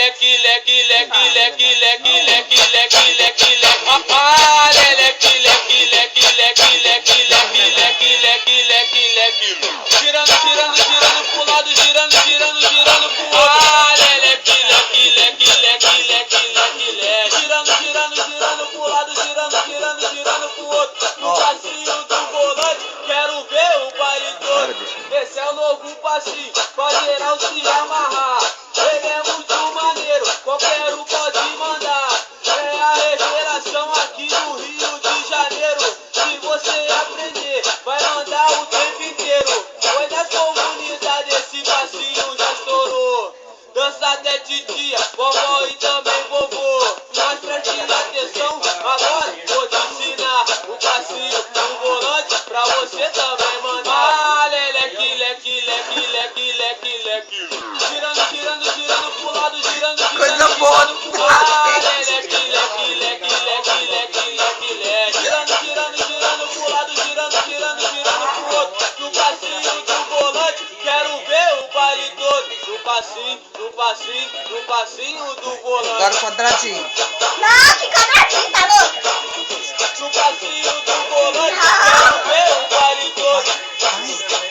leque, leque, leque, leque, leque, leque, leque, leque, leque. Ah, leque, leque, leque, leque, leque, leque, leque, leque, leque, leque. Girando, girando, girando pro lado, girando, girando, girando pro outro. Ah, leque, leque, leque, leque, leque, leque, leque. Girando, girando, girando pro lado, girando, girando, girando pro outro. No passinho do volante, quero ver o baile todo. Esse é o novo passinho, pra geral se amarrar. Ele é muito maneiro, qualquer um pode mandar. É a revelação aqui no Rio de Janeiro. Se você aprender, vai mandar o tempo inteiro. Foi nas comunidades, esse passinho já estourou. Dança até de dia, vovó e também vovô. Mas preste atenção, agora vou te ensinar o passinho do volante pra você também mandar. Ah, leque, leque, leque, leque, leque, leque. Girando, girando, girando pro lado, girando, girando, Coisa boa do girando. Ah, leque, leque, leque, leque, leque, leque, leque. Girando, girando, girando pro lado, girando, girando, girando pro outro. No passinho do volante, quero ver o baile todo. No passinho, no passinho, no passinho do volante. Agora o quadradinho. Não, que quadradinho, tá louca? No passinho do volante, quero ver o baile todo.